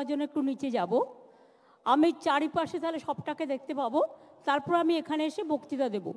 পাওয়ার জন্য একটু নিচে যাব, আমি চারিপাশে তাহলে সবটাকে দেখতে পাবো, তারপর আমি এখানে এসে বক্তৃতা দেব।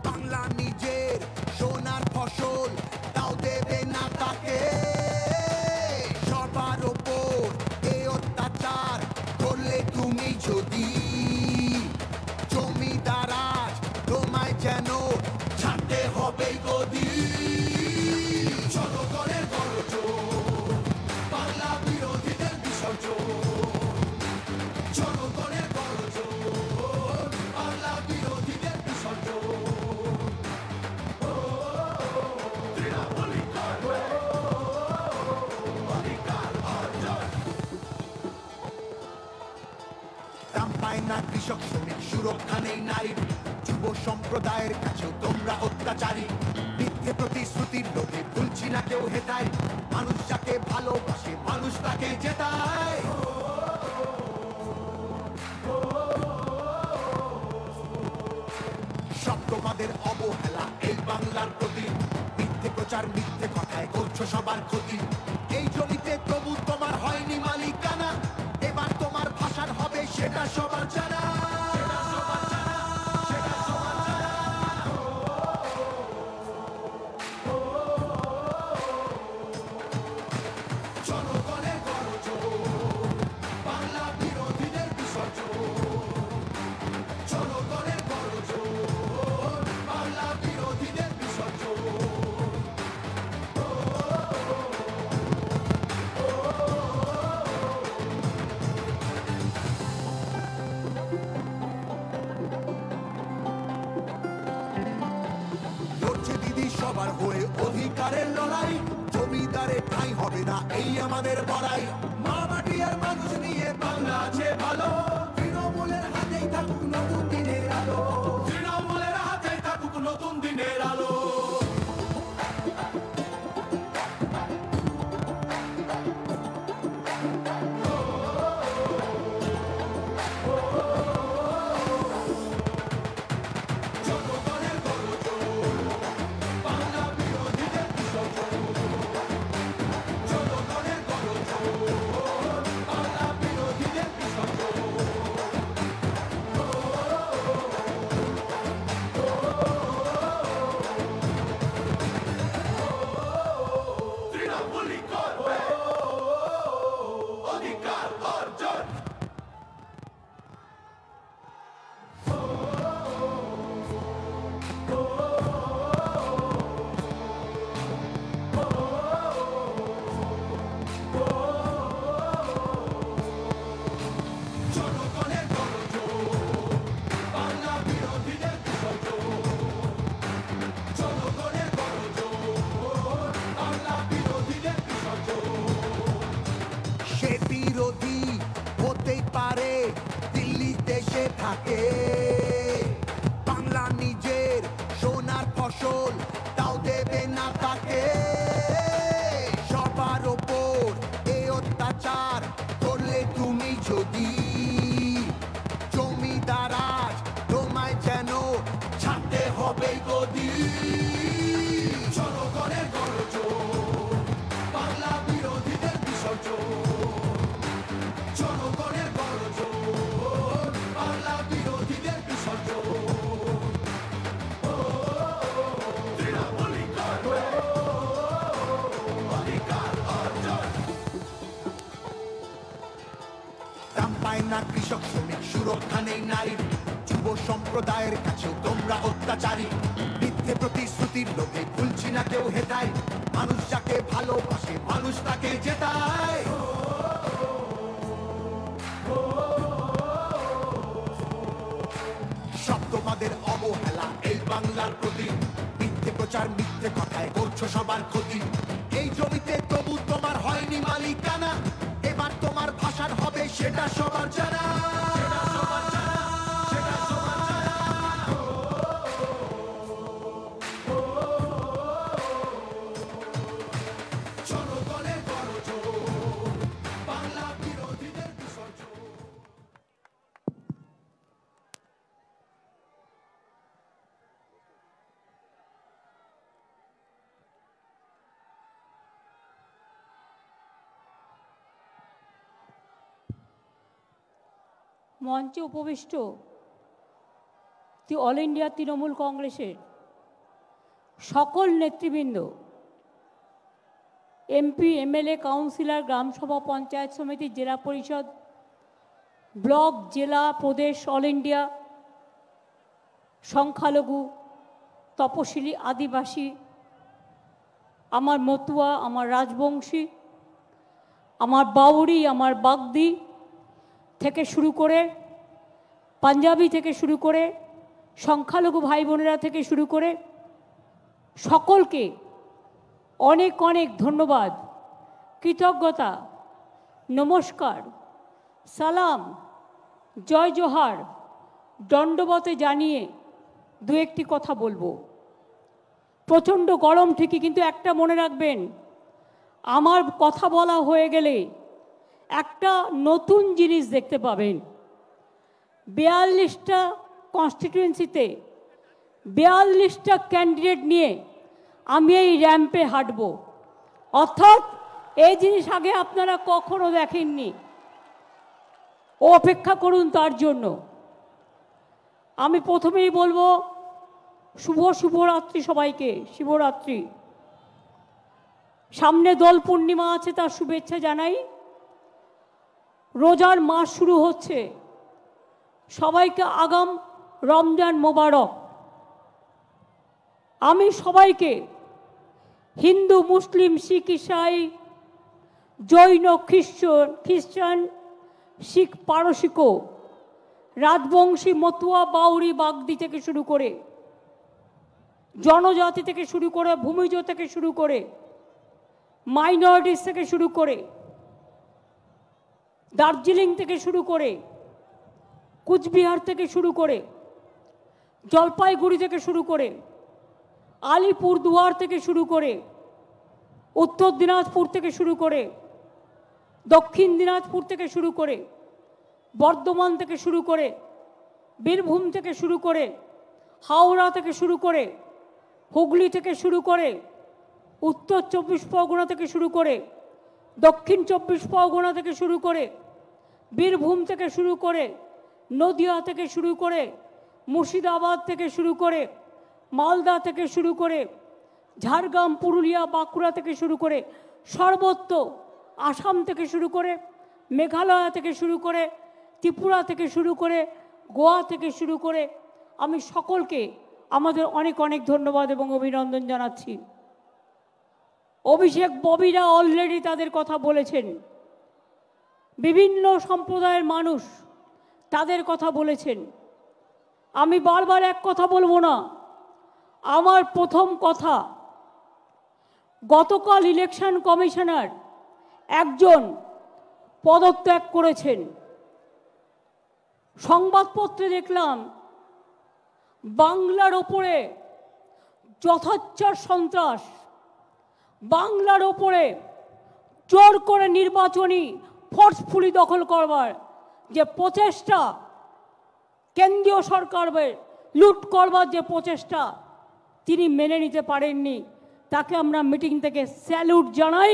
বাংলা নিজের সোনার ফসল, তাও দেবে না তাকে। সবার ওপর এ অত্যাচার করলে তুমি যদি, জমিদার আজ তোমায় যেন ছাড়তে হবে গদি। জনগণের গর্জন, বাংলা বিরোধীদের বিসর্জন। জনগণের গর্জন, বাংলা বিরোধীদের বিসর্জন। দাম পায় না কৃষক শ্রমিক, সুরক্ষা নেই নারীর, যুব সম্প্রদায়ের কাছেও তোমরা অত্যাচারী। মিথ্যে প্রতিশ্রুতির লোভে ভুলছি না কেউ হেতায়, মানুষ যাকে ভালোবাসে মানুষ তাকে জেতায়। সব তোমাদের অবহেলা এই বাংলার প্রতি, মিথ্যে প্রচার মিথ্যে কথায় করছো সবার ক্ষতি। এই জমিতে তবু তোমার হয়নি মালিকানা, এবার তোমার ভাষার হবে সেটা সবার জানা। জনগণের গর্জন, বাংলা বিরোধীদের বিসর্জন। জনগণের গর্জন, বাংলা বিরোধীদের বিসর্জন। লড়ছে দিদি সবার হয়ে অধিকারের লড়াই, জমিদারে ঠাঁই হবে না এই আমাদের বড়াই। মা মাটি আর মানুষ নিয়ে বাংলা আছে ভালো, তৃণমূলের হাতেই থাকুক নতুন দিনের আলো। তৃণমূলের হাতেই থাকুক নতুন দিনের আলো। জনগণের গর্জন, বাংলা বিরোধীদের বিসর্জন। জনগণের গর্জন, বাংলা বিরোধীদের বিসর্জন। তৃণমূলই করবে অধিকার অর্জন। জনগণের গর্জন, বাংলা বিরোধীদের বিসর্জন। জনগণের গর্জন, বাংলা বিরোধীদের বিসর্জন। সে বিরোধী হতেই পারে দিল্লিতে সে থাকে, বাংলা নিজের সোনার ফসল, তাও দেবে না তাকে। সবার ওপর এ অত্যাচার করলে তুমি যদি, জমিদার আজ তোমায় যেন ছাড়তে হবে গদি। জনগণের গর্জন, বাংলা বিরোধীদের বিসর্জন। জনগণের গর্জন, বাংলা বিরোধীদের বিসর্জন। তৃণমূলই করবে অধিকার অর্জন। দাম পায় না কৃষক শ্রমিক, সুরক্ষা নেই নারীর, যুব সম্প্রদায়ের কাছেও তোমরা অত্যাচারী। মিথ্যে প্রতিশ্রুতির লোভে ভুলছি না কেউ হেতায়, মানুষ যাকে ভালোবাসে মানুষ তাকে জেতায়। সব তোমাদের অবহেলা বাংলার প্রতি। মিথ্যে প্রচার মিথ্যে কথায় করছো সবার ক্ষতি। এই জমিতে তবু তোমার হয়নি মালিকানা, এবার তোমার ভাষার হবে সেটা সবার জানা। জনগণের গর্জন, বাংলা বিরোধীদের বিসর্জন। মঞ্চে উপবিষ্ট অল ইন্ডিয়া তৃণমূল কংগ্রেসের সকল নেতৃবৃন্দ, এমপি, এমএলএ, কাউন্সিলর, গ্রামসভা, পঞ্চায়েত সমিতি, জেলা পরিষদ, ব্লক, জেলা, প্রদেশ, অল ইন্ডিয়া, সংখ্যালঘু, তপশিলি, আদিবাসী, আমার মতুয়া, আমার রাজবংশী, আমার বাউরি, আমার বাগদি থেকে শুরু করে, পাঞ্জাবি থেকে শুরু করে, সংখ্যালঘু ভাই বোনেরা থেকে শুরু করে সকলকে অনেক অনেক ধন্যবাদ, কৃতজ্ঞতা, নমস্কার, সালাম, জয় জোহার, দণ্ডবতে জানিয়ে দু একটি কথা বলবো। প্রচণ্ড গরম ঠিকই, কিন্তু একটা মনে রাখবেন, আমার কথা বলা হয়ে গেলে একটা নতুন জিনিস দেখতে পাবেন। 42টা কনস্টিটিউয়েন্সিতে 42টা ক্যান্ডিডেট নিয়ে আমি এই র্যাম্পে হাঁটব, অর্থাৎ এই জিনিস আগে আপনারা কখনো দেখেননি। অপেক্ষা করুন তার জন্য। আমি প্রথমেই বলবো শুভরাত্রি সবাইকে, শিবরাত্রি। সামনে দোল পূর্ণিমা আছে, তার শুভেচ্ছা জানাই। রোজার মাস শুরু হচ্ছে, সবাইকে আগাম রমজান মোবারক। আমি সবাইকে হিন্দু, মুসলিম, শিখ, ইসাই, জৈন, খ্রিস্টান, শিখ, পারসিকও, রাজবংশী, মতুয়া, বাউরি, বাগদি থেকে শুরু করে, জনজাতি থেকে শুরু করে, ভূমিজ থেকে শুরু করে, মাইনরিটিস থেকে শুরু করে, দার্জিলিং থেকে শুরু করে, কুচবিহার থেকে শুরু করে, জলপাইগুড়ি থেকে শুরু করে, আলিপুরদুয়ার থেকে শুরু করে, উত্তর দিনাজপুর থেকে শুরু করে, দক্ষিণ দিনাজপুর থেকে শুরু করে, বর্ধমান থেকে শুরু করে, বীরভূম থেকে শুরু করে, হাওড়া থেকে শুরু করে, হুগলি থেকে শুরু করে, উত্তর 24 পরগনা থেকে শুরু করে, দক্ষিণ 24 পরগনা থেকে শুরু করে, বীরভূম থেকে শুরু করে, নদিয়া থেকে শুরু করে, মুর্শিদাবাদ থেকে শুরু করে, মালদা থেকে শুরু করে, ঝাড়গ্রাম, পুরুলিয়া, বাঁকুড়া থেকে শুরু করে, সর্বত্র আসাম থেকে শুরু করে, মেঘালয় থেকে শুরু করে, ত্রিপুরা থেকে শুরু করে, গোয়া থেকে শুরু করে, আমি সকলকে আমাদের অনেক অনেক ধন্যবাদ এবং অভিনন্দন জানাচ্ছি। অভিষেক ববিরা অলরেডি তাদের কথা বলেছেন, বিভিন্ন সম্প্রদায়ের মানুষ তাদের কথা বলেছেন। আমি বারবার এক কথা বলবো না। আমার প্রথম কথা, গতকাল ইলেকশন কমিশনার একজন পদত্যাগ করেছেন। সংবাদপত্রে দেখলাম বাংলার ওপরে যথাচ্ছার সন্ত্রাস, বাংলার ওপরে জোর করে নির্বাচনী ফোর্সফুলি দখল করবার যে প্রচেষ্টা, কেন্দ্রীয় সরকারের লুট করবার যে প্রচেষ্টা তিনি মেনে নিতে পারেননি। তাকে আমরা মিটিং থেকে স্যালুট জানাই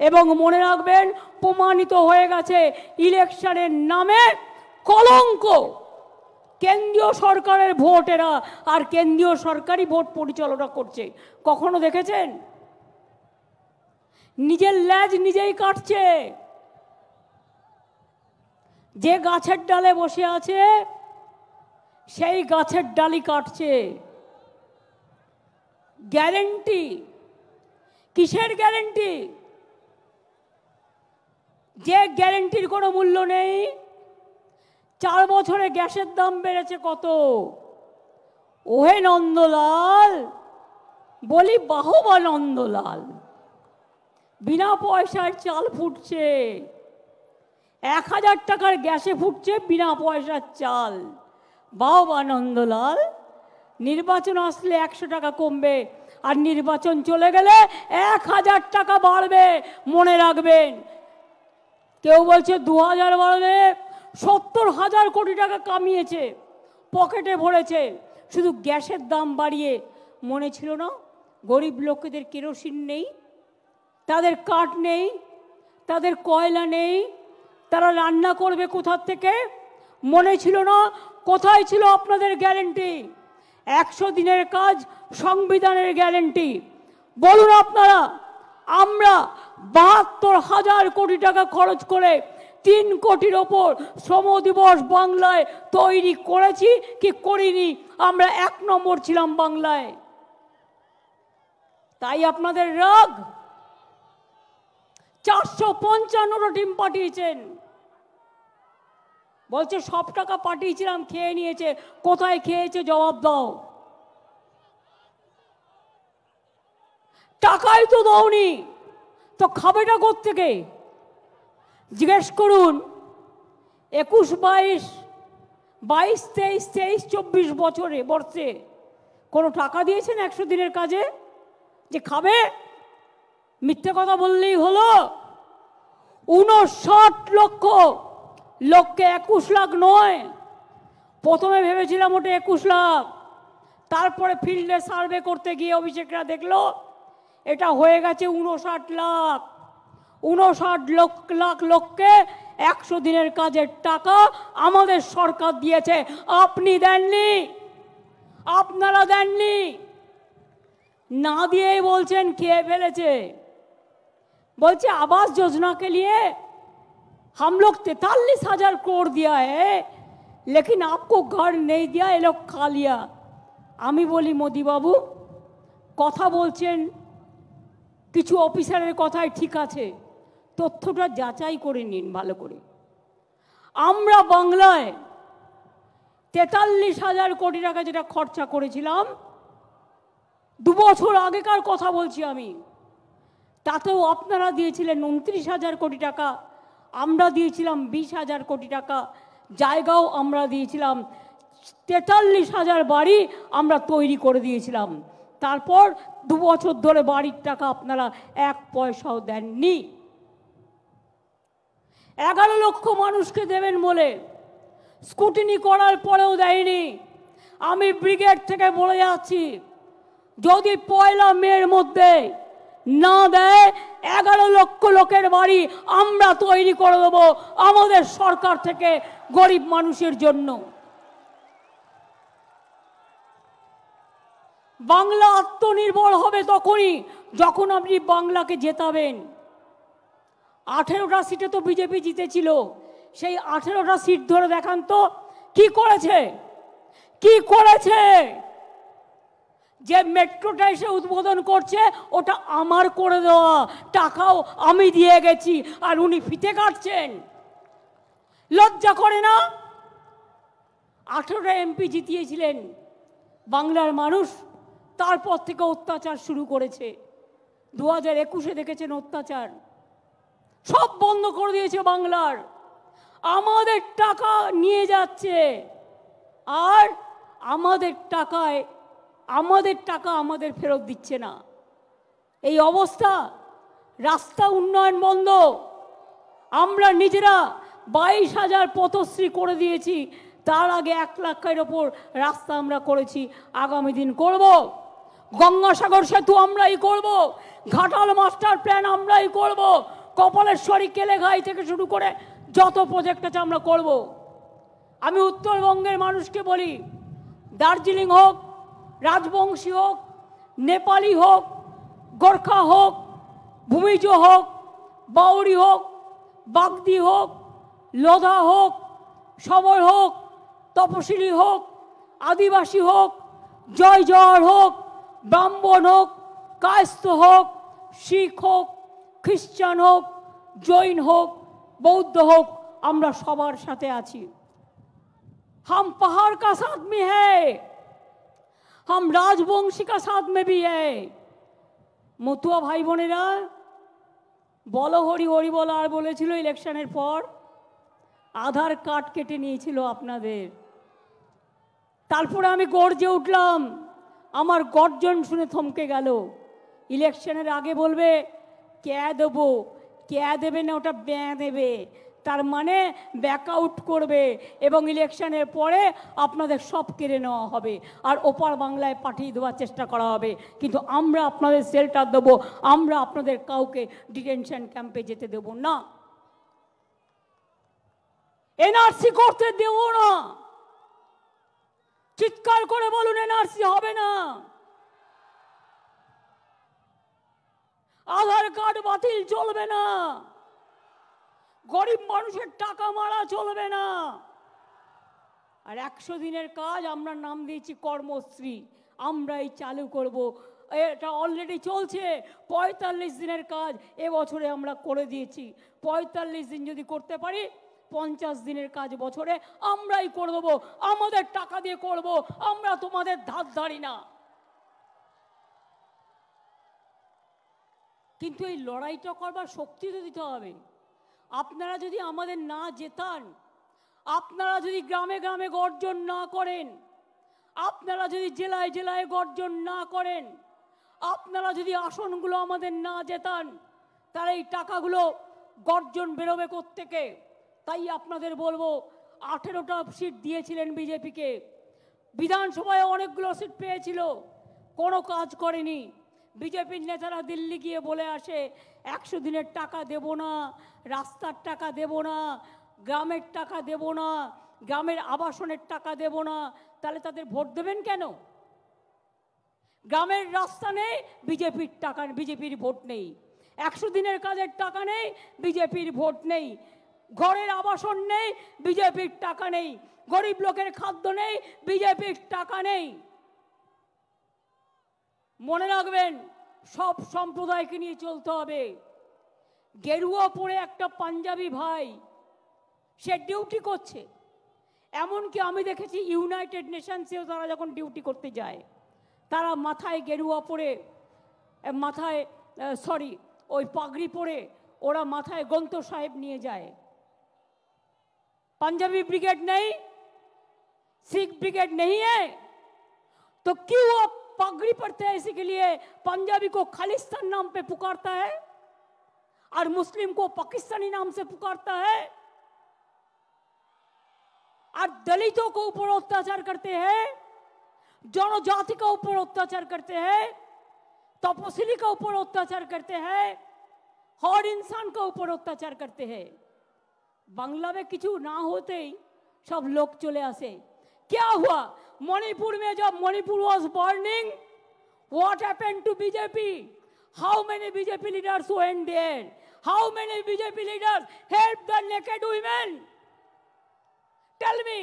এবং মনে রাখবেন, প্রমাণিত হয়ে গেছে ইলেকশনের নামে কলঙ্ক। কেন্দ্রীয় সরকারের ভোটেরা আর কেন্দ্রীয় সরকারই ভোট পরিচালনা করছে। কখনো দেখেছেন? নিজের ল্যাজ নিজেই কাটছে। যে গাছের ডালে বসে আছে সেই গাছের ডালই কাটছে। গ্যারেন্টি কিসের গ্যারেন্টি? যে গ্যারেন্টির কোনো মূল্য নেই। 4 বছরে গ্যাসের দাম বেড়েছে কত? ওহে নন্দলাল, বলি বাহবা নন্দলাল, বিনা পয়সার চাল ফুটছে, 1000 টাকার গ্যাসে ফুটছে বিনা পয়সার চাল। বাহবা নন্দলাল, নির্বাচন আসলে 100 টাকা কমবে, আর নির্বাচন চলে গেলে 1000 টাকা বাড়বে, মনে রাখবেন। কেউ বলছে 2000 বাড়বে, 70,000 কোটি টাকা কামিয়েছে, পকেটে ভরেছে। শুধু গ্যাসের দাম বাড়িয়ে মনে ছিল না গরিব লোকেদের কেরোসিন নেই, তাদের কাঠ নেই, তাদের কয়লা নেই, তারা রান্না করবে কোথা থেকে? মনে ছিল না? কোথায় ছিল আপনাদের গ্যারেন্টি? 100 দিনের কাজ সংবিধানের গ্যারেন্টি। বলুন আপনারা, আমরা 72,000 কোটি টাকা খরচ করে 3 কোটির ওপর শ্রম দিবস বাংলায় তৈরি করেছি কি করিনি? আমরা 1 নম্বর ছিলাম বাংলায়। তাই আপনাদের রাগ। 455টা টিম পাঠিয়েছেন, বলছে সব টাকা পাঠিয়েছিলাম খেয়ে নিয়েছে। কোথায় খেয়েছে জবাব দাও। টাকাই তো দাওনি, তো খাবেটা কোত্থেকে? জিজ্ঞেস করুন 21, 22, 23, 24 বছরে কোনো টাকা দিয়েছেন 100 দিনের কাজে যে খাবে? মিথ্যে কথা বললেই হলো। 59 লক্ষ লোককে 21 লাখ নয়। প্রথমে ভেবেছিলাম ওটা 21 লাখ, তারপরে ফিল্ডে সার্ভে করতে গিয়ে অভিষেকরা দেখলো এটা হয়ে গেছে 59 লাখ। 59 লাখ লোককে 100 দিনের কাজের টাকা আমাদের সরকার দিয়েছে, আপনি দেননি, আপনারা দেননি। না দিয়েই বলছেন খেয়ে ফেলেছে। বলছে आवास योजना के लिए हम लोग 43,000 करोड़ दिया है, लेकिन आपको घर नहीं दिया, ये लोग खा लिया। আমি বলি মোদি বাবু, কথা বলছেন কিছু অফিসারের কথাই ঠিক আছে, তথ্যটা যাচাই করে নিন ভালো করে। আমরা বাংলায় 43,000 কোটি টাকা যেটা খরচা করেছিলাম, 2 বছর আগেকার কথা বলছি আমি, তাতেও আপনারা দিয়েছিলেন 29,000 কোটি টাকা, আমরা দিয়েছিলাম 20,000 কোটি টাকা। জায়গাও আমরা দিয়েছিলাম, 43,000 বাড়ি আমরা তৈরি করে দিয়েছিলাম। তারপর 2 বছর ধরে বাড়ির টাকা আপনারা 1 পয়সাও দেননি। 11 লক্ষ মানুষকে দেবেন বলে স্কুটিনি করার পরেও দেয়নি। আমি ব্রিগেড থেকে বলে যাচ্ছি, যদি 1 মের মধ্যে না দেয় 11 লক্ষ লোকের বাড়ি আমরা তৈরি করে দেবো আমাদের সরকার থেকে গরিব মানুষের জন্য। বাংলা আত্মনির্ভর হবে তখনই যখন আপনি বাংলাকে জেতাবেন। 18টা সিটে তো বিজেপি জিতেছিল, সেই 18টা সিট ধরে দেখান তো কি করেছে, কি করেছে। যে মেট্রোটা এসে উদ্বোধন করছে ওটা আমার করে দেওয়া, টাকাও আমি দিয়ে গেছি, আর উনি ফিতে কাটছেন। লজ্জা করে না? 18টা এমপি জিতিয়েছিলেন বাংলার মানুষ, তারপর থেকে অত্যাচার শুরু করেছে। 2021-এ দেখেছেন অত্যাচার, সব বন্ধ করে দিয়েছে বাংলার। আমাদের টাকা নিয়ে যাচ্ছে, আর আমাদের টাকা আমাদের ফেরত দিচ্ছে না। এই অবস্থা, রাস্তা উন্নয়ন বন্ধ। আমরা নিজেরা 22,000 পথশ্রী করে দিয়েছি, তার আগে 1 লাখের ওপর রাস্তা আমরা করেছি, আগামী দিন করব। গঙ্গাসাগর সেতু আমরাই করব, ঘাটাল মাস্টার প্ল্যান আমরাই করব, কপালেশ্বরী কেলেঘাই থেকে শুরু করে যত প্রজেক্ট আছে আমরা করব। আমি উত্তরবঙ্গের মানুষকে বলি, দার্জিলিং হোক, রাজবংশী হোক, নেপালি হোক, গোর্খা হোক, ভূমিজ হোক, বাউরি হোক, বাগদি হোক, লোধা হোক, সবর হোক, তপশিলি হোক, আদিবাসী হোক, জয় জওয়ার হোক, ব্রাহ্মণ হোক, কায়স্থ হোক, শিখ হোক, খ্রিস্টান হোক, জৈন হোক, বৌদ্ধ হোক, আমরা সবার সাথে আছি। हम पहाड़ का साथ में है, हम राजवंशी का साथ में भी है। মতুয়া ভাই বোনেরা, বলো হরি হরি বলো আর বলেছিল ইলেকশনের পর আধার কার্ড কেটে নিয়েছিল আপনাদের। তারপরে আমি গর্জে উঠলাম, আমার গর্জন শুনে থমকে গেল। ইলেকশনের আগে বলবে ক্যা দেবো, ক্যা দেবে না ওটা ব্যাঁ দেবে, তার মানে ব্যাকআউট করবে এবং ইলেকশনের পরে আপনাদের সব কেড়ে নেওয়া হবে আর ওপার বাংলায় পাঠিয়ে দেওয়ার চেষ্টা করা হবে। কিন্তু আমরা আপনাদের শেল্টার দেবো, আমরা আপনাদের কাউকে ডিটেনশন ক্যাম্পে যেতে দেব না, এনআরসি করতে দেব না। চিৎকার করে বলুন এনআরসি হবে না, আধার কার্ড বাতিল চলবে না, গরিব মানুষের টাকা মারা চলবে না। আর 100 দিনের কাজ আমরা নাম দিয়েছি কর্মশ্রী, আমরাই চালু করব। এটা অলরেডি চলছে। 45 দিনের কাজ এবছরে আমরা করে দিয়েছি। 45 দিন যদি করতে পারি, 50 দিনের কাজ বছরে আমরাই করে দেবো, আমাদের টাকা দিয়ে করব, আমরা তোমাদের ধার ধারি না। কিন্তু এই লড়াইটা করবার শক্তি তো দিতে হবে। আপনারা যদি আমাদের না জেতান, আপনারা যদি গ্রামে গ্রামে গর্জন না করেন, আপনারা যদি জেলায় জেলায় গর্জন না করেন, আপনারা যদি আসনগুলো আমাদের না জেতান, তাহলে এই টাকাগুলো গর্জন বেরোবে কোত্থেকে? তাই আপনাদের বলবো, 18টা সিট দিয়েছিলেন বিজেপিকে, বিধানসভায় অনেকগুলো সিট পেয়েছিল, কোনো কাজ করেনি। বিজেপির নেতারা দিল্লি গিয়ে বলে আসে 100 দিনের টাকা দেব না, রাস্তার টাকা দেব না, গ্রামের টাকা দেব না, গ্রামের আবাসনের টাকা দেব না। তাহলে তাদের ভোট দেবেন কেন? গ্রামের রাস্তা নেই, বিজেপির টাকা, বিজেপির ভোট নেই। 100 দিনের কাজের টাকা নেই, বিজেপির ভোট নেই। ঘরের আবাসন নেই, বিজেপির টাকা নেই। গরিব লোকের খাদ্য নেই, বিজেপির টাকা নেই। মনে রাখবেন, সব সম্প্রদায়কে নিয়ে চলতে হবে। গেরুয়া পরে একটা পাঞ্জাবি ভাই, সে ডিউটি করছে। এমনকি আমি দেখেছি ইউনাইটেড নেশনসেও তারা যখন ডিউটি করতে যায়, তারা মাথায় গেরুয়া পরে, মাথায় ওই পাগড়ি পরে ওরা মাথায় গ্রন্থ সাহেব নিয়ে যায়। पंजाबी ब्रिगेड नहीं, सिख ब्रिगेड नहीं है, तो क्यों आप पगड़ी पड़ते हैं? इसी के लिए पंजाबी को खालिस्तान नाम पे पुकारता है और मुस्लिम को पाकिस्तानी नाम से पुकारता है और दलितों को ऊपर अत्याचार करते हैं, जनजाति का ऊपर अत्याचार करते हैं, तपस्विली का ऊपर अत्याचार करते हैं, हर इंसान का ऊपर अत्याचार करते हैं। बांग्ला में किचु ना होते ही सब लोग चले आसे। क्या हुआ मणिपुर में? जब Manipur was burning, what happened to BJP? How many BJP leaders went there? How many BJP leaders helped the naked women? Tell me.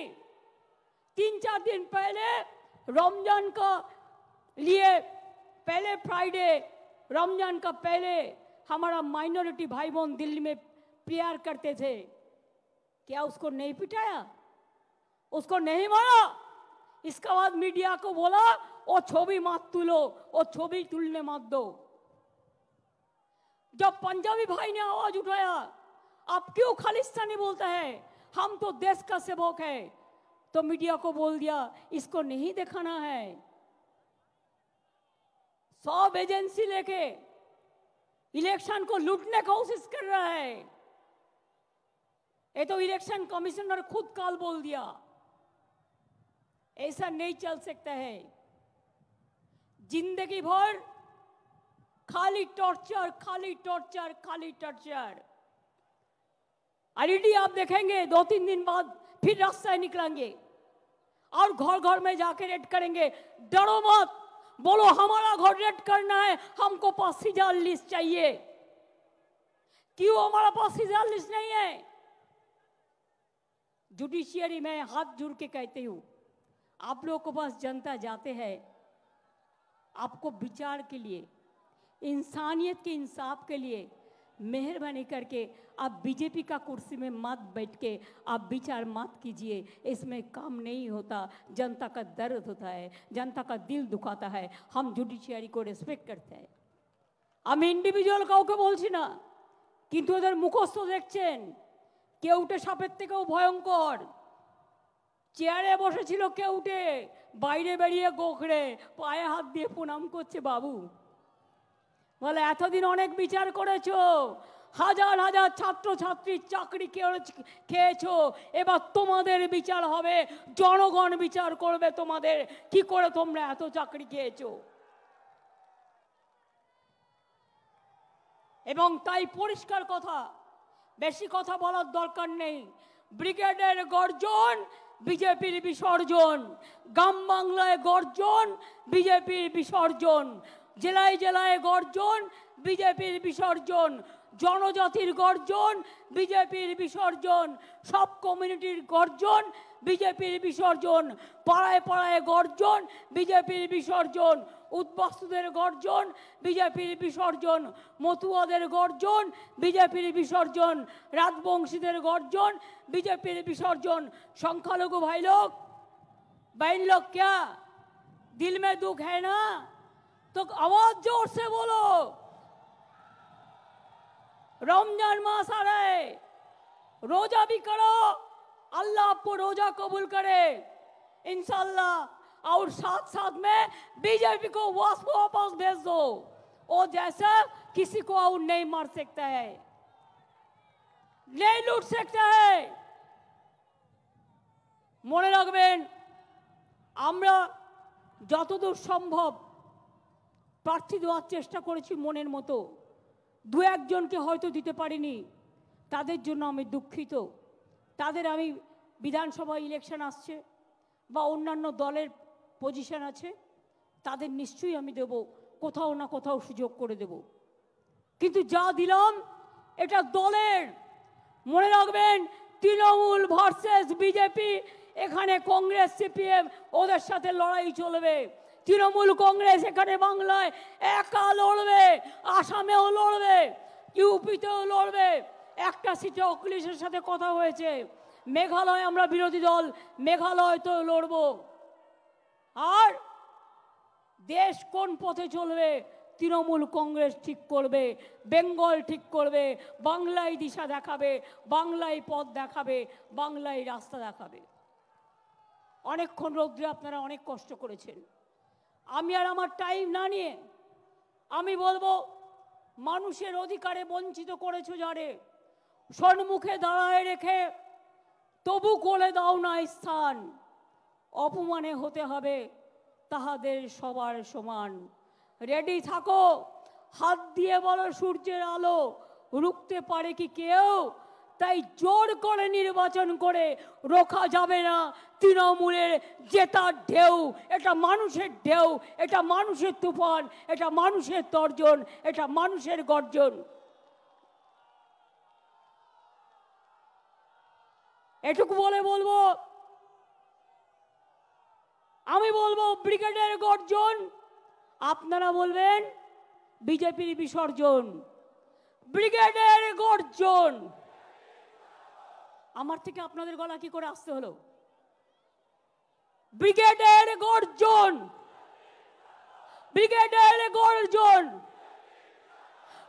3-4 दिन पहले रमजान का लिए, पहले फ्राइडे रमजान का पहले हमारा माइनॉरिटी भाई बहन दिल्ली में प्रेयर करते थे। क्या उसको नहीं पिटाया? उसको नहीं मारा? इसके बाद मीडिया को बोला वो छवि मत तुलो, वो छवि तुलने मत दो। जब पंजाबी भाई ने आवाज उठाया, आप क्यों खालिस्तानी बोलता है, हम तो देश का सेवक है, तो मीडिया को बोल दिया इसको नहीं दिखाना है। सब एजेंसी लेके इलेक्शन को लूटने की कोशिश कर रहा है। ये तो इलेक्शन कमिश्नर खुद कल बोल दिया। ऐसा नहीं चल सकता है। जिंदगी भर खाली टॉर्चर, खाली टॉर्चर, खाली टॉर्चर। ऑलरेडी आप देखेंगे 2-3 दिन बाद फिर रास्ते निकलेंगे और घर घर में जाके रेड करेंगे। डरो मत, बोलो हमारा घर रेड करना है, हमको पास सीजर लिस्ट चाहिए। क्यों हमारा पास सीजर लिस्ट नहीं है? जुडिशियरी में हाथ जोड़ के कहती हूं, आप लोगों को पास जनता जाते हैं आपको विचार के लिए, इंसानियत के इंसाफ के लिए, मेहरबानी करके आप बीजेपी का कुर्सी में मत बैठ के आप विचार मत कीजिए, इसमें काम नहीं होता। जनता का दर्द होता है, जनता का दिल दुखाता है। हम जुडिशियारी को रेसपेक्ट करते हैं। আমি ইন্ডিভিজুয়াল কাউকে বলছি না, কিন্তু ওদের মুখস্থ দেখছেন কেউটে সাপের থেকেও ভয়ঙ্কর। চেয়ারে বসেছিল কেউটে, বাইরে বেরিয়ে গোখড়ে পায়ে হাত দিয়ে প্রণাম করছে বাবু। বলে এতদিন অনেক বিচার করেছো, হাজার হাজার ছাত্রছাত্রীর চাকরি খেয়েছো, এবার তোমাদের বিচার হবে, জনগণ বিচার করবে তোমাদের কি করে তোমরা এত চাকরি খেয়েছো। এবং তাই পরিষ্কার কথা, বেশি কথা বলার দরকার নেই। ব্রিগেডের গর্জন, বিজেপির বিসর্জন। গ্রাম বাংলায় গর্জন, বিজেপির বিসর্জন। জেলায় জেলায় গর্জন, বিজেপির বিসর্জন। জনজাতির গর্জন, বিজেপির বিসর্জন। সব কমিউনিটির গর্জন, বিজেপির বিসর্জন। পাড়ায় পাড়ায় গর্জন, বিজেপির বিসর্জন। উদ্বাস্তুদের গর্জন, বিজেপির বিসর্জন। মতুয়াদের গর্জন, বিজেপির বিসর্জন। রাজবংশীদের গর্জন, বিজেপির বিসর্জন। সংখ্যালঘু भाई लोग, बहन लोग, क्या दिल में दुख है ना? तो आवाज जोर से बोलो। रमजान मास आ रहा है, रोजा भी करो, अल्लाह आपको रोजा कबूल करे इंशाल्लाह। और साथ साथ में बीजेपी को वापस भेज दो, वो जैसा किसी को और नहीं मार सकता है, नहीं लूट सकता है। মনে রাখবেন, আমরা যতদূর সম্ভব প্রার্থী দেওয়ার চেষ্টা করেছি মনের মতো। দু একজনকে হয়তো দিতে পারিনি, তাদের জন্য আমি দুঃখিত। তাদের আমি বিধানসভা ইলেকশন আসছে বা অন্যান্য দলের পজিশন আছে, তাদের নিশ্চয়ই আমি দেব, কোথাও না কোথাও সুযোগ করে দেব। কিন্তু যা দিলাম এটা দলের। মনে রাখবেন, তৃণমূল ভার্সেস বিজেপি, এখানে কংগ্রেস সিপিএম ওদের সাথে লড়াই চলবে। তৃণমূল কংগ্রেস এখানে বাংলায় একা লড়বে, আসামেও লড়বে, ইউপিতেও লড়বে। একটা সিটে অখিলেশের সাথে কথা হয়েছে, মেঘালয় আমরা বিরোধী দল, মেঘালয় তো লড়ব। আর দেশ কোন পথে চলবে তৃণমূল কংগ্রেস ঠিক করবে, বেঙ্গল ঠিক করবে, বাংলায় দিশা দেখাবে, বাংলায় পথ দেখাবে, বাংলায় রাস্তা দেখাবে। অনেকক্ষণ রৌদ্রে আপনারা অনেক কষ্ট করেছেন। আমি আর আমার টাইম না নিয়ে আমি বলবো, মানুষের অধিকারে বঞ্চিত করেছো যারে, সম্মুখে দাঁড়ায় রেখে তবু কোলে দাও না স্থান। অপমানে হতে হবে তাহাদের সবার সমান। রেডি থাকো, হাত দিয়ে বলো সূর্যের আলো রুখতে পারে কি কেউ? তাই জোর করে নির্বাচন করে রোখা যাবে না তৃণমূলের জেতার ঢেউ। এটা মানুষের ঢেউ, এটা মানুষের তুফান, এটা মানুষের তর্জন, এটা মানুষের গর্জন। এটুকু বলে বলবো, আমি বলবো ব্রিগেডের গর্জন, আপনারা বলবেন বিজেপির বিসর্জন। ব্রিগেডের গর্জন। আমার থেকে আপনাদের গলা কি করে আসতে হলো? ব্রিগেডের গর্জন, ব্রিগেডের গর্জন।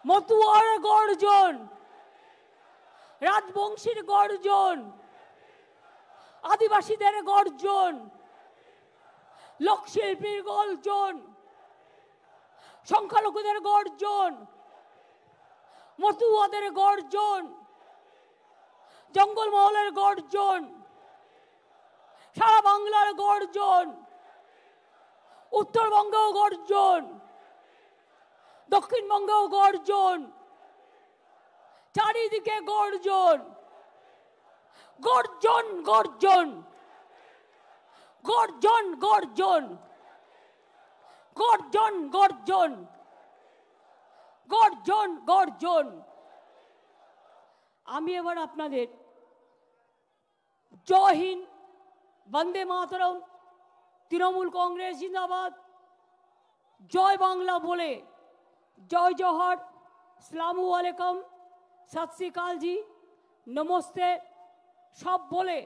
মতুয়ার গর্জন, রাজবংশীর গর্জন, আদিবাসীদের গর্জন, লোকশিল্পীর গর্জন, সংখ্যালঘুদের গর্জন, মতুয়াদের গর্জন, জঙ্গলমহলের গর্জন, সারা বাংলার গর্জন, উত্তরবঙ্গেও গর্জন, দক্ষিণবঙ্গেও গর্জন, চারিদিকে গর্জন, গর্জন গর্জন, গর্জন গর্জন, গর্জন গর্জন, গর্জন গর্জন। আমি এবার আপনাদের জয় হিন্দ, বন্দে মাতরম, তৃণমূল কংগ্রেস জিন্দাবাদ, জয় বাংলা বলে, জয় জোহর, আসসালামু আলাইকুম। সত শ্রী অকাল জি, নমস্তে সব বলে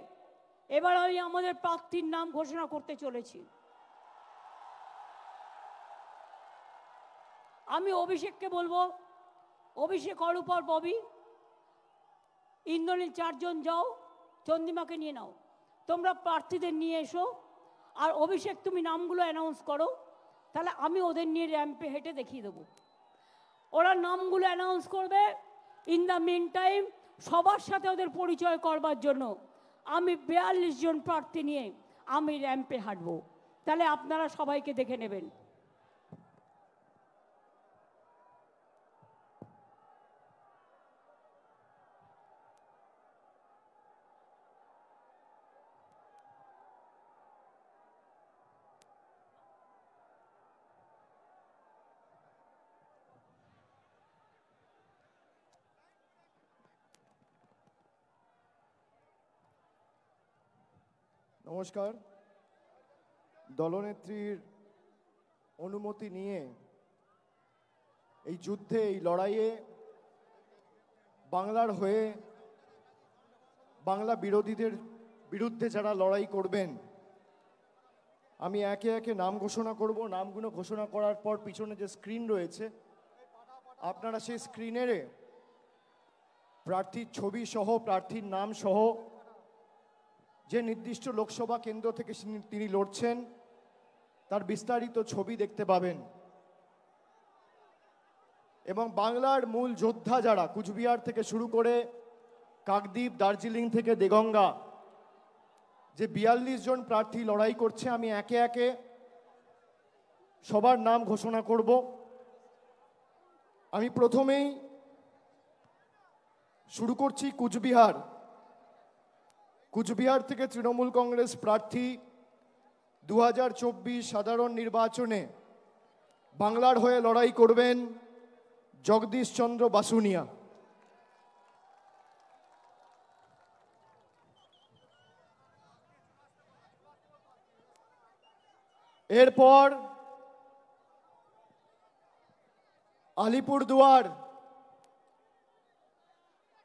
এবার আমি আমাদের প্রার্থীর নাম ঘোষণা করতে চলেছি। আমি অভিষেককে বলবো, অভিষেক অরূপর ববি, ইন্দ্রনীল চারজন যাও, চন্দ্রিমাকে নিয়ে নাও, তোমরা প্রার্থীদের নিয়ে এসো। আর অভিষেক তুমি নামগুলো অ্যানাউন্স করো, তাহলে আমি ওদের নিয়ে র্যাম্পে হেঁটে দেখিয়ে দেবো। ওরা নামগুলো অ্যানাউন্স করবে। ইন দ্য মিন টাইম সবার সাথে ওদের পরিচয় করবার জন্য আমি 42 জন প্রার্থী নিয়ে আমি র্যাম্পে হাঁটবো, তাহলে আপনারা সবাইকে দেখে নেবেন। নমস্কার। দলনেত্রীর অনুমতি নিয়ে এই যুদ্ধে, এই লড়াইয়ে বাংলার হয়ে বাংলা বিরোধীদের বিরুদ্ধে যারা লড়াই করবেন, আমি একে একে নাম ঘোষণা করব। নামগুলো ঘোষণা করার পর পিছনে যে স্ক্রিন রয়েছে, আপনারা সেই স্ক্রিনের প্রার্থীর ছবি সহ, প্রার্থীর নাম সহ, যে নির্দিষ্ট লোকসভা কেন্দ্র থেকে তিনি লড়ছেন তার বিস্তারিত ছবি দেখতে পাবেন। এবং বাংলার মূল যোদ্ধা যারা, কুচবিহার থেকে শুরু করে কাকদ্বীপ, দার্জিলিং থেকে দেগঙ্গা, যে 42 জন প্রার্থী লড়াই করছে, আমি একে একে সবার নাম ঘোষণা করব। আমি প্রথমেই শুরু করছি কুচবিহার। কুচবিহার থেকে তৃণমূল কংগ্রেস প্রার্থী 2024 সাধারণ নির্বাচনে বাংলার হয়ে লড়াই করবেন জগদীশ চন্দ্র বাসুনিয়া। এরপর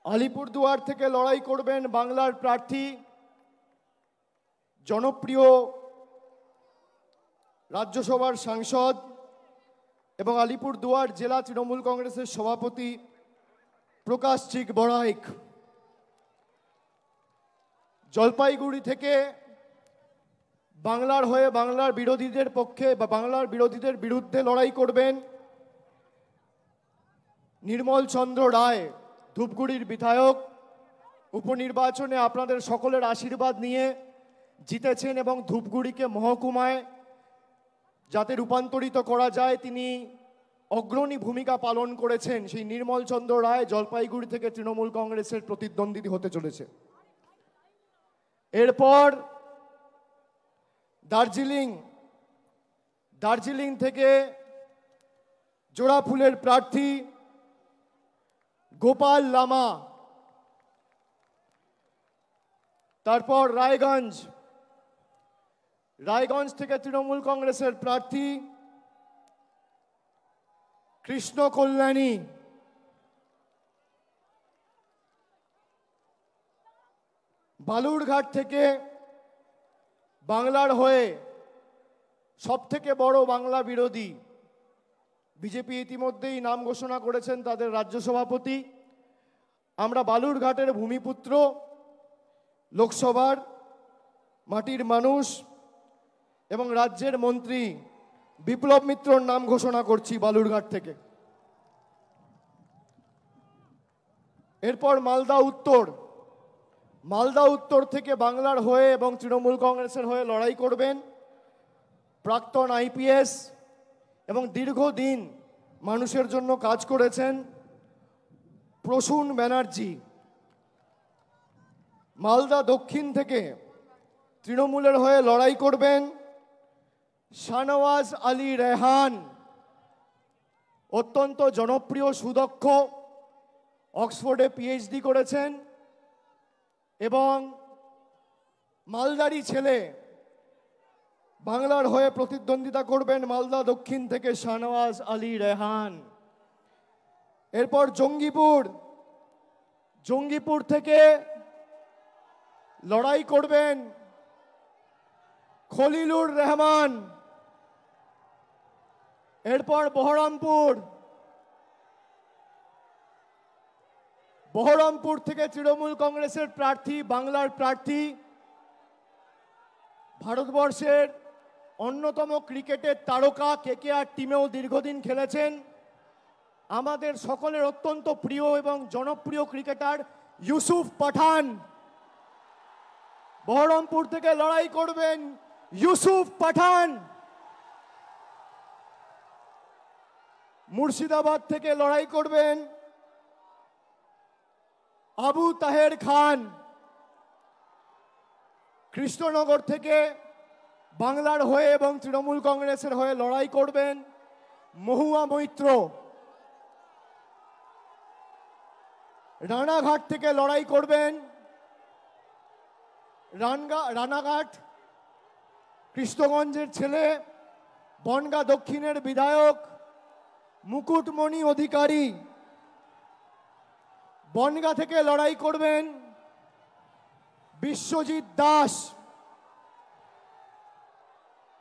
আলিপুরদুয়ার থেকে লড়াই করবেন বাংলার প্রার্থী, জনপ্রিয় রাজ্যসভার সাংসদ এবং আলিপুরদুয়ার জেলা তৃণমূল কংগ্রেসের সভাপতি প্রকাশ চিক বড়াইক। জলপাইগুড়ি থেকে বাংলার হয়ে বাংলার বিরোধীদের পক্ষে বা বাংলার বিরোধীদের বিরুদ্ধে লড়াই করবেন নির্মল চন্দ্র রায়, ধূপগুড়ির বিধায়ক। উপনির্বাচনে আপনাদের সকলের আশীর্বাদ নিয়ে জিতেছেন এবং ধূপগুড়িকে মহকুমায় যাতে রূপান্তরিত করা যায় তিনি অগ্রণী ভূমিকা পালন করেছেন। সেই নির্মল চন্দ্র রায় জলপাইগুড়ি থেকে তৃণমূল কংগ্রেসের প্রতিদ্বন্দ্বী হতে চলেছে। এরপর দার্জিলিং থেকে জোড়াফুলের প্রার্থী গোপাল লামা। তারপর রায়গঞ্জ থেকে তৃণমূল কংগ্রেসের প্রার্থী কৃষ্ণ কল্যাণী। বালুরঘাট থেকে বাংলার হয়ে সবথেকে বড় বাংলা বিরোধী, বিজেপি ইতিমধ্যেই নাম ঘোষণা করেছেন তাদের রাজ্য সভাপতি। আমরা বালুরঘাটের ভূমিপুত্র, লোকসভার মাটির মানুষ এবং রাজ্যের মন্ত্রী বিপ্লব মিত্রর নাম ঘোষণা করছি বালুরঘাট থেকে। এরপর মালদা উত্তর থেকে বাংলার হয়ে এবং তৃণমূল কংগ্রেসের হয়ে লড়াই করবেন প্রাক্তন আইপিএস এবং দীর্ঘদিন মানুষের জন্য কাজ করেছেন প্রসূন ব্যানার্জি। মালদা দক্ষিণ থেকে তৃণমূলের হয়ে লড়াই করবেন শাহনওয়াজ আলী রেহান, অত্যন্ত জনপ্রিয়, সুদক্ষ, অক্সফোর্ডে পিএইচডি করেছেন এবং মালদারি ছেলে। বাংলার হয়ে প্রতিদ্বন্দ্বিতা করবেন মালদা দক্ষিণ থেকে শাহনওয়াজ আলী রেহান। এরপর জঙ্গিপুর থেকে লড়াই করবেন খলিলুর রহমান। এরপর বহরমপুর থেকে তৃণমূল কংগ্রেসের প্রার্থী, বাংলার প্রার্থী, ভারতবর্ষের অন্যতম ক্রিকেটের তারকা, কেকেআর টিমেও দীর্ঘদিন খেলেছেন, আমাদের সকলের অত্যন্ত প্রিয় এবং জনপ্রিয় ক্রিকেটার ইউসুফ পাঠান। বহরমপুর থেকে লড়াই করবেন ইউসুফ পাঠান। মুর্শিদাবাদ থেকে লড়াই করবেন আবু তাহের খান। কৃষ্ণনগর থেকে বাংলার হয়ে এবং তৃণমূল কংগ্রেসের হয়ে লড়াই করবেন মহুয়া মৈত্র। রানাঘাট থেকে লড়াই করবেন রানাঘাট কৃষ্ণগঞ্জের ছেলে, বনগাঁ দক্ষিণের বিধায়ক মুকুটমণি অধিকারী। বনগাঁ থেকে লড়াই করবেন বিশ্বজিৎ দাস।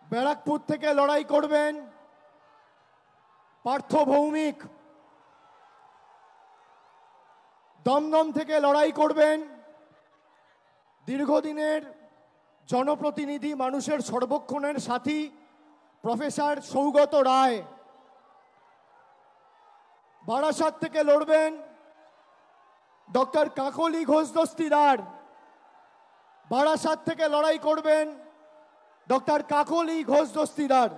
ব্যারাকপুর থেকে লড়াই করবেন পার্থ ভৌমিক। দমদম থেকে লড়াই করবেন দীর্ঘদিনের জনপ্রতিনিধি, মানুষের সর্বক্ষণের সাথী প্রফেসর সৌগত রায়। বারাসাত থেকে লড়বেন ডক্টর কাকলি ঘোষ দস্তিদার। বারাসাত থেকে লড়াই করবেন ডক্টর কাকলি ঘোষ দস্তিদার।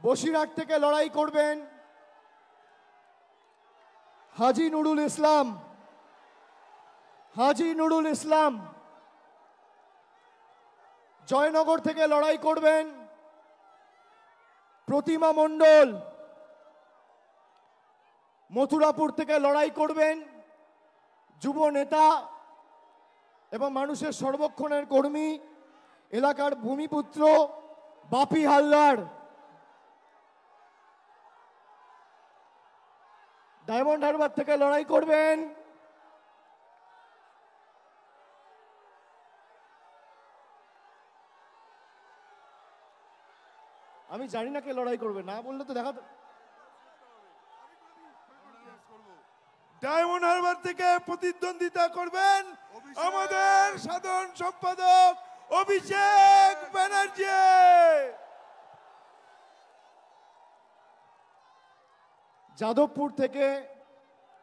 বসিরহাট থেকে লড়াই করবেন হাজি নুরুল ইসলাম। জয়নগর থেকে লড়াই করবেন প্রতিমা মণ্ডল। মথুরাপুর থেকে লড়াই করবেন যুব নেতা এবং মানুষের সর্বক্ষণের কর্মী, এলাকার ভূমিপুত্র বাপি হালদার। ডায়মন্ড হারবার থেকে লড়াই করবেন আমি জানি না কে লড়াই করবে, না বললে তো দেখা। ডায়মন্ড হারবার থেকে প্রতিদ্বন্দ্বিতা করবেন আমাদের সাধারণ সম্পাদক অভিষেক ব্যানার্জি। যাদবপুর থেকে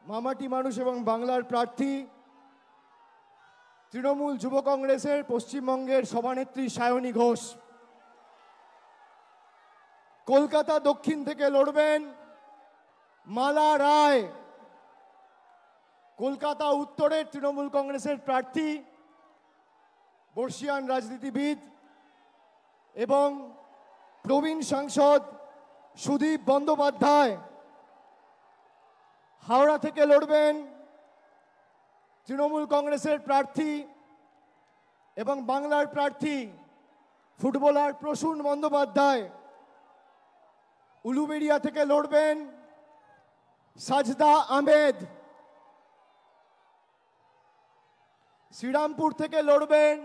মামাটি মানুষ এবং বাংলার প্রার্থী, তৃণমূল যুব কংগ্রেসের পশ্চিমবঙ্গের সভানেত্রী সায়নী ঘোষ। কলকাতা দক্ষিণ থেকে লড়বেন মালা রায়। কলকাতা উত্তরের তৃণমূল কংগ্রেসের প্রার্থী, বর্ষিয়ান রাজনীতিবিদ এবং প্রবীণ সাংসদ সুদীপ বন্দ্যোপাধ্যায়। হাওড়া থেকে লড়বেন তৃণমূল কংগ্রেসের প্রার্থী এবং বাংলার প্রার্থী ফুটবলার প্রসূন বন্দ্যোপাধ্যায়। উলুবেড়িয়া থেকে লড়বেন সাজদা আহমেদ। শ্রীরামপুর থেকে লড়বেন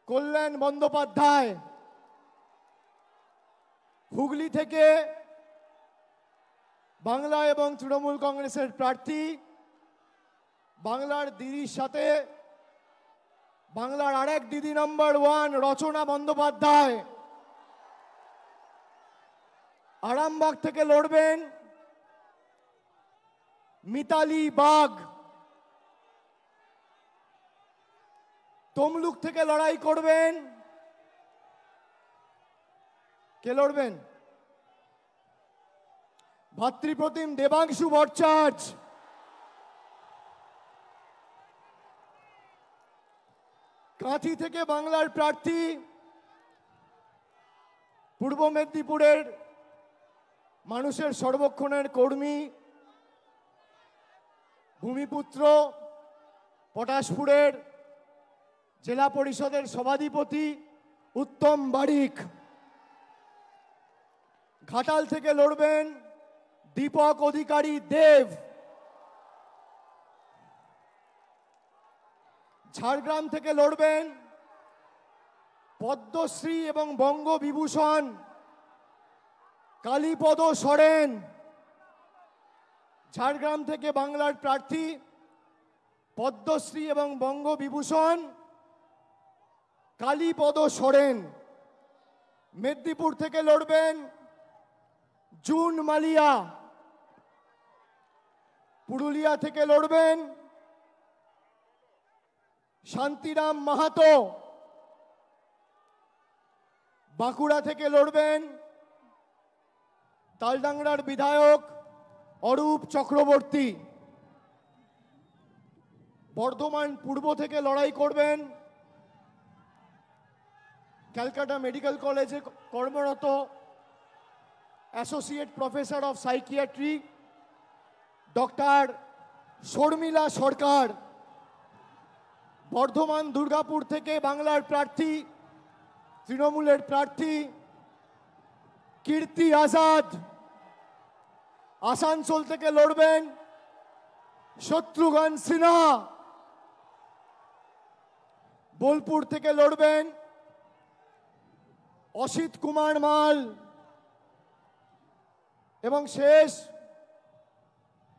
কল্যাণ বন্দ্যোপাধ্যায়। হুগলি থেকে বাংলা এবং তৃণমূল কংগ্রেসের প্রার্থী, বাংলার দিদির সাথে বাংলার আরেক দিদি নম্বর 1 রচনা বন্দ্যোপাধ্যায়। আরামবাগ থেকে লড়বেন মিতালি বাগ। তমলুক থেকে লড়াই করবেন, কে লড়বেন? ভাতৃপ্রতিম দেবাংশু ভট্টাচার্য। কাঁথি থেকে বাংলার প্রার্থী, পূর্ব মেদিনীপুরের মানুষের সর্বক্ষণের কর্মী, ভূমিপুত্র, পটাশপুরের জেলা পরিষদের সভাধিপতি উত্তম বারিক। ঘাটাল থেকে লড়বেন দীপক অধিকারী দেব। ঝাড়গ্রাম থেকে লড়বেন পদ্মশ্রী এবং বঙ্গবিভূষণ কালীপদ সরেন। ঝাড়গ্রাম থেকে বাংলার প্রার্থী পদ্মশ্রী এবং বঙ্গবিভূষণ কালীপদ সরেন। মেদিনীপুর থেকে লড়বেন জুন মালিয়া। পুরুলিয়া থেকে লড়বেন শান্তিরাম মাহাতো। বাঁকুড়া থেকে লড়বেন তালডাংরার বিধায়ক অরূপ চক্রবর্তী। বর্ধমান পূর্ব থেকে লড়াই করবেন ক্যালকাটা মেডিকেল কলেজে কর্মরত associate professor of psychiatry doctor Sharmila Sarkar. Bardhaman Durgapur থেকে বাংলার প্রার্থী তৃণমূলের প্রার্থী কীর্তি আজাদ। আসানসোল থেকে লড়বেন শত্রুঘ্ন সিনহা। বোলপুর থেকে লড়বেন অসিত কুমার মাল। এবং শেষ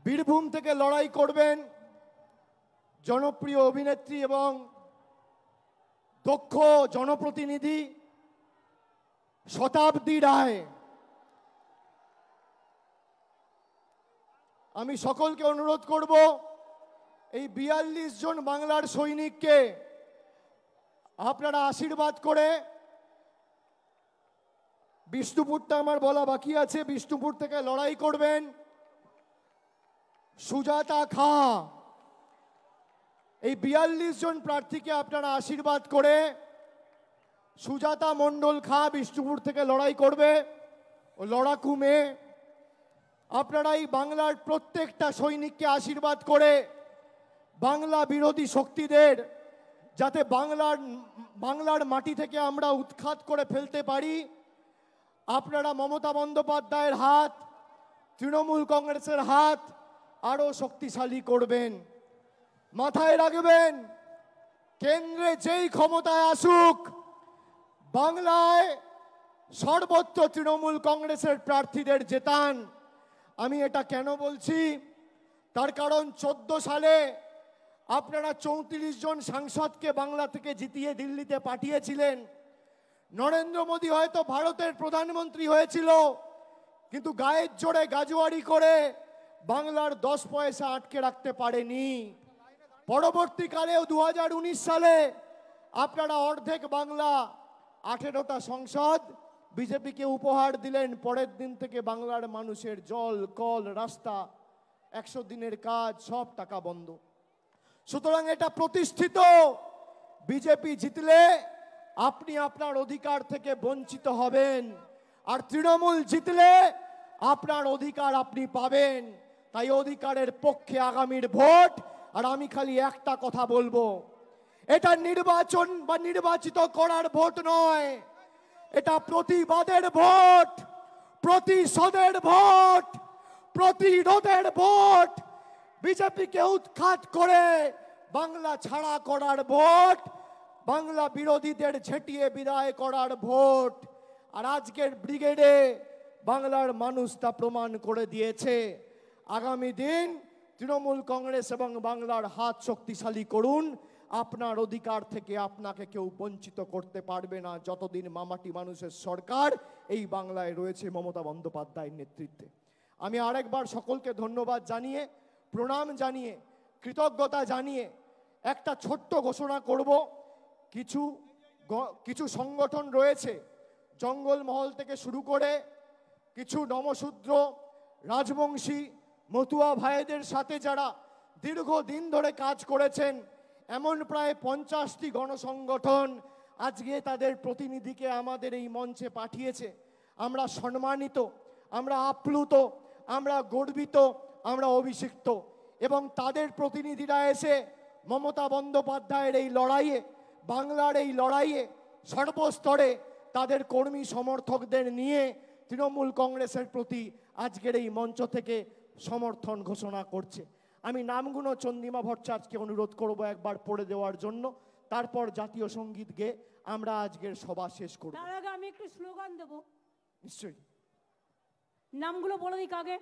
বীরভূম থেকে লড়াই করবেন জনপ্রিয় অভিনেত্রী এবং দক্ষ জনপ্রতিনিধি শতাব্দী রায়। আমি সকলকে অনুরোধ করব এই ৪২ জন বাংলার সৈনিককে আপনারা আশীর্বাদ করে, বিষ্ণুপুরটা আমার বলা বাকি আছে, বিষ্ণুপুর থেকে লড়াই করবেন সুজাতা খা। এই ৪২ জন প্রার্থীকে আপনারা আশীর্বাদ করে সুজাতা মণ্ডল খা বিষ্ণুপুর থেকে লড়াই করবে ও লড়াকু মেয়ে। আপনারা এই বাংলার প্রত্যেকটা সৈনিককে আশীর্বাদ করে বাংলা বিরোধী শক্তিদের যাতে বাংলার মাটি থেকে আমরা উৎখাত করে ফেলতে পারি, আপনারা মমতা বন্দ্যোপাধ্যায়ের হাত, তৃণমূল কংগ্রেসের হাত আরো শক্তিশালী করবেন। মাথায় রাখবেন, কেন্দ্রে যেই ক্ষমতায় আসুক, বাংলায় সর্বত্র তৃণমূল কংগ্রেসের প্রার্থীদের জেতান। আমি এটা কেন বলছি, তার কারণ 14 সালে আপনারা 34 জন সাংসদকে বাংলা থেকে জিতিয়ে দিল্লিতে পাঠিয়েছিলেন। নরেন্দ্র মোদী হয়তো ভারতের প্রধানমন্ত্রী হয়েছিল, কিন্তু গায়ের জোরে গাজুয়ারি করে বাংলার 10 পয়সা আটকে রাখতে পারেনি। পরবর্তীকালেও 2019 সালে আপনারা অর্ধেক বাংলা 18টা সংসদ বিজেপিকে উপহার দিলেন। পরের দিন থেকে বাংলার মানুষের জল, কল, রাস্তা, 100 দিনের কাজ সব টাকা বন্ধ। সুতরাং এটা প্রতিষ্ঠিত, বিজেপি জিতলে আপনি আপনার অধিকার থেকে বঞ্চিত হবেন, আর তৃণমূল জিতলে আপনার অধিকার আপনি পাবেন। তাই অধিকারের পক্ষে আগামীর ভোট। আর আমি খালি একটা কথা বলবো, এটা নির্বাচন বা নির্বাচিত করার ভোট নয়, এটা প্রতিবাদের ভোট, প্রতিশোধের ভোট, প্রতিরোধের ভোট, বিজেপিকে উৎখাত করে বাংলা ছাড়া করার ভোট, বাংলা বিরোধীদের ঝেঁটিয়ে বিদায় করার ভোট। আর আজকের ব্রিগেডে বাংলার মানুষ তা প্রমাণ করে দিয়েছে। আগামী দিন তৃণমূল কংগ্রেস এবং বাংলার হাত শক্তিশালী করুন। আপনার অধিকার থেকে আপনাকে কেউ বঞ্চিত করতে পারবে না যতদিন মামাটি মানুষের সরকার এই বাংলায় রয়েছে মমতা বন্দ্যোপাধ্যায়ের নেতৃত্বে। আমি আরেকবার সকলকে ধন্যবাদ জানিয়ে, প্রণাম জানিয়ে, কৃতজ্ঞতা জানিয়ে একটা ছোট্ট ঘোষণা করব। কিছু সংগঠন রয়েছে, জঙ্গলমহল থেকে শুরু করে কিছু নমশূদ্র, রাজবংশী, মতুয়া ভাইদের সাথে যারা দীর্ঘদিন ধরে কাজ করেছেন, এমন প্রায় 50টি গণসংগঠন আজকে তাদের প্রতিনিধিকে আমাদের এই মঞ্চে পাঠিয়েছে। আমরা সম্মানিত, আমরা আপ্লুত, আমরা গর্বিত, আমরা অভিষিক্ত। এবং তাদের প্রতিনিধিরা এসে মমতা বন্দ্যোপাধ্যায়ের এই লড়াইয়ে, বাংলার এই লড়াইয়ে সর্বস্তরে তাদের কর্মী সমর্থকদের নিয়ে তৃণমূল কংগ্রেসের প্রতি আজকের এই মঞ্চ থেকে সমর্থন ঘোষণা করছে। আমি নামগুলো চন্দ্রিমা ভট্টাচার্যকে অনুরোধ করব একবার পড়ে দেওয়ার জন্য, তারপর জাতীয় সঙ্গীত গেয়ে আমরা আজকের সভা শেষ করব। তার আগে আমি একটু স্লোগান দেব। নিশ্চয়ই। নামগুলো বলে দিক আগে,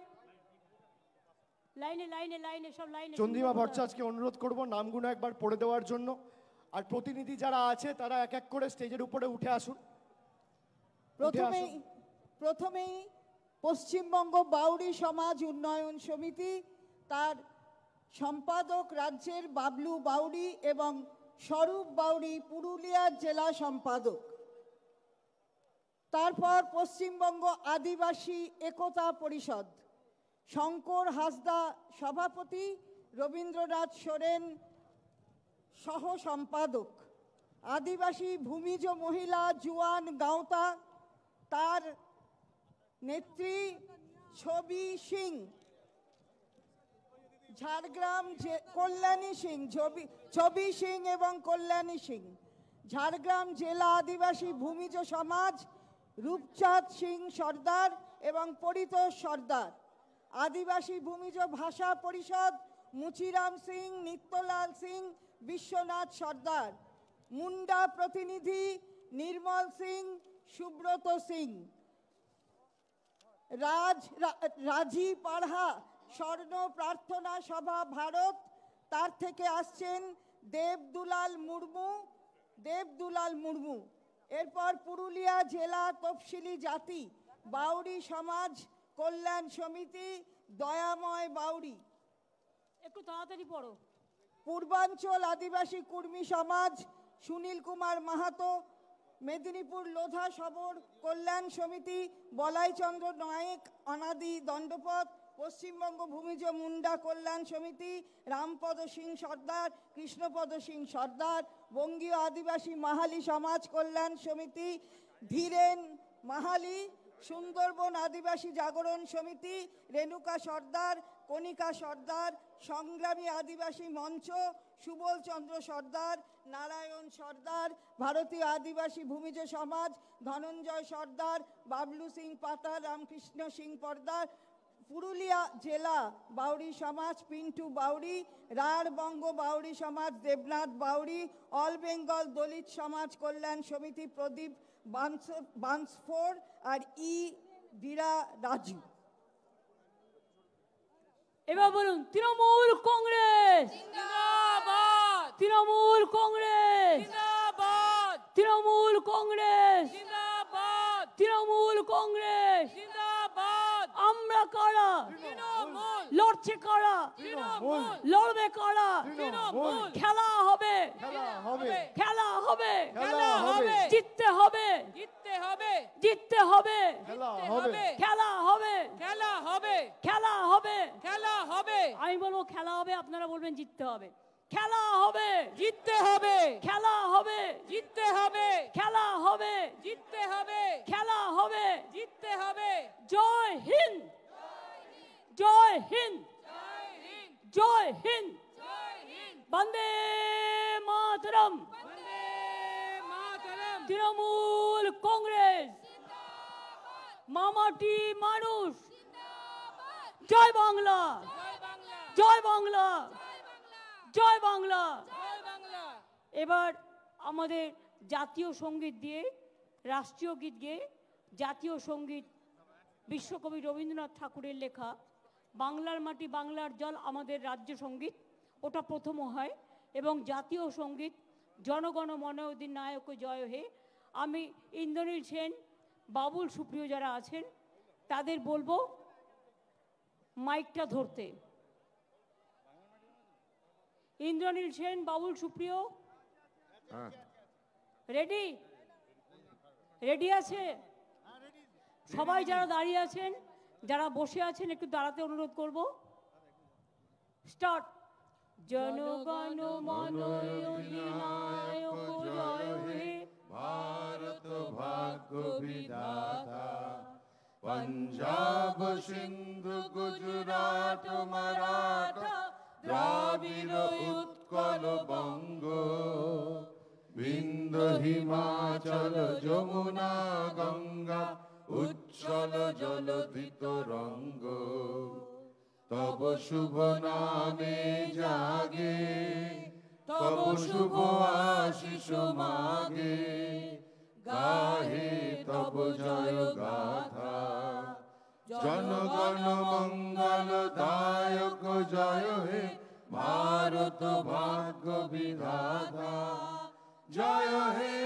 লাইনে লাইনে লাইনে সব লাইনে। চন্দ্রিমা ভট্টাচার্যকে অনুরোধ করব নামগুলো একবার পড়ে দেওয়ার জন্য, আর প্রতিনিধি যারা আছে তারা এক এক করে স্টেজের উপরে উঠে আসুন। প্রথমেই পশ্চিমবঙ্গ বাউরি সমাজ উন্নয়ন সমিতি, তার সম্পাদক রাজ্যের বাবলু বাউরি এবং স্বরূপ বাউরি পুরুলিয়ার জেলা সম্পাদক। তারপর পশ্চিমবঙ্গ আদিবাসী একতা পরিষদ, শঙ্কর হাসদা সভাপতি, রবীন্দ্রনাথ সোরেন সহ সম্পাদক। আদিবাসী ভূমিজ মহিলা জুয়ান গাঁওতা, তার নেত্রী ছবি সিং। ঝাড়গ্রাম কল্যাণী সিং, ছবি সিং এবং কল্যাণী সিং। ঝাড়গ্রাম জেলা আদিবাসী ভূমিজ সমাজ, রূপচাঁদ সিং সর্দার এবং পরিতোষ সর্দার। আদিবাসী ভূমিজ ভাষা পরিষদ, মুচিরাম সিং, নিত্যলাল সিং, বিশ্বনাথ সর্দার। মুন্ডা প্রতিনিধি, নির্মল সিং, সুব্রত সিং। রাজি পাড়হা স্বর্ণ প্রার্থনা সভা ভারত, তার থেকে আসছেন দেবদুলাল মুর্মু। এরপর পুরুলিয়া জেলা তফসিলি জাতি বাউরি সমাজ কল্যাণ সমিতি, দয়াময় বাউরি। একটু তাড়াতাড়ি পড়ো। পূর্বাঞ্চল আদিবাসী কুর্মী সমাজ, সুনীল কুমার মাহাতো। মেদিনীপুর লোধা সবর কল্যাণ সমিতি, বলাইচন্দ্র নায়েক, অনাদি দণ্ডপথ। পশ্চিমবঙ্গ ভূমিজ মুন্ডা কল্যাণ সমিতি, রামপদ সিং সর্দার, কৃষ্ণপদ সিং সর্দার। বঙ্গীয় আদিবাসী মাহালি সমাজ কল্যাণ সমিতি, ধীরেন মাহালি। সুন্দরবন আদিবাসী জাগরণ সমিতি, রেণুকা সর্দার, কণিকা সর্দার। সংগ্রামী আদিবাসী মঞ্চ, সুবল চন্দ্র সর্দার, নারায়ণ সর্দার। ভারতীয় আদিবাসী ভূমিজ সমাজ, ধনঞ্জয় সর্দার, বাবলু সিং পাতা, রামকৃষ্ণ সিং পর্দার। পুরুলিয়া জেলা বাউরি সমাজ, পিন্টু বাউরি। রাঢ় বঙ্গ বাউরি সমাজ, দেবনাথ বাউরি। অল বেঙ্গল দলিত সমাজ কল্যাণ সমিতি, প্রদীপ বান্সফোর আর বীরা রাজু। এবার বলুন তৃণমূল কংগ্রেস জিন্দাবাদ, তৃণমূল কংগ্রেস জিন্দাবাদ, তৃণমূল কংগ্রেস জিন্দাবাদ, তৃণমূল কংগ্রেস জিন্দাবাদ। আমরা কারা? তৃণমূল। লড়ছে কারা? তৃণমূল। লড়বে কারা? তৃণমূল। খেলা হবে, খেলা হবে, খেলা হবে, খেলা হবে, জিততে হবে, জিততে হবে, জিততে হবে, খেলা হবে, খেলা হবে, খেলা হবে, খেলা হবে। খেলা হবে। আমি বলবো খেলা হবে, আপনারা বলবেন জিততে হবে। খেলা হবে, জিততে হবে, খেলা হবে, জিততে হবে, খেলা হবে, জিততে হবে, খেলা হবে। জিততে হবে। জয় হিন্দ, জয় হিন্দ, জয় হিন্দ, বন্দে মাতরম। তৃণমূল কংগ্রেস, মামাটি মানুষ। জয় বাংলা, জয় বাংলা, জয় বাংলা। এবার আমাদের জাতীয় সঙ্গীত দিয়ে, রাষ্ট্রীয় গীত গেয়ে জাতীয় সঙ্গীত বিশ্বকবি রবীন্দ্রনাথ ঠাকুরের লেখা বাংলার মাটি বাংলার জল আমাদের রাজ্য সঙ্গীত, ওটা প্রথম হয়। এবং জাতীয় সঙ্গীত জনগণ মন অধিনায়ক জয় হে। আমি ইন্দ্রনীল সেন, বাবুল সুপ্রিয় যারা আছেন তাদের বলবো মাইকটা ধরতে। ইন্দ্রনীল সেন, বাবুল সুপ্রিয়, রেডি? রেডি আছে সবাই? যারা দাঁড়িয়ে আছেন, যারা বসে আছেন একটু দাঁড়াতে অনুরোধ করব। স্টার্ট। জনগণ মন অধিনায়ক জয় হে, ভারত ভাগ্য বিধাতা। পঞ্জাব সিন্ধু গুজরাট মারাঠা, দ্রাবিড় উৎকল বঙ্গ। বিন্ধ্য হিমাচল যমুনা গঙ্গা, উচ্ছল জলধিত রঙ্গ। তব শুভ নামে জাগে, তব শুভ আশিস মাগে, গাহে তব জয় গাথা। জনগণ মঙ্গল দায়ক জয় হে ভারত ভাগ্য বিধাতা, জয় হে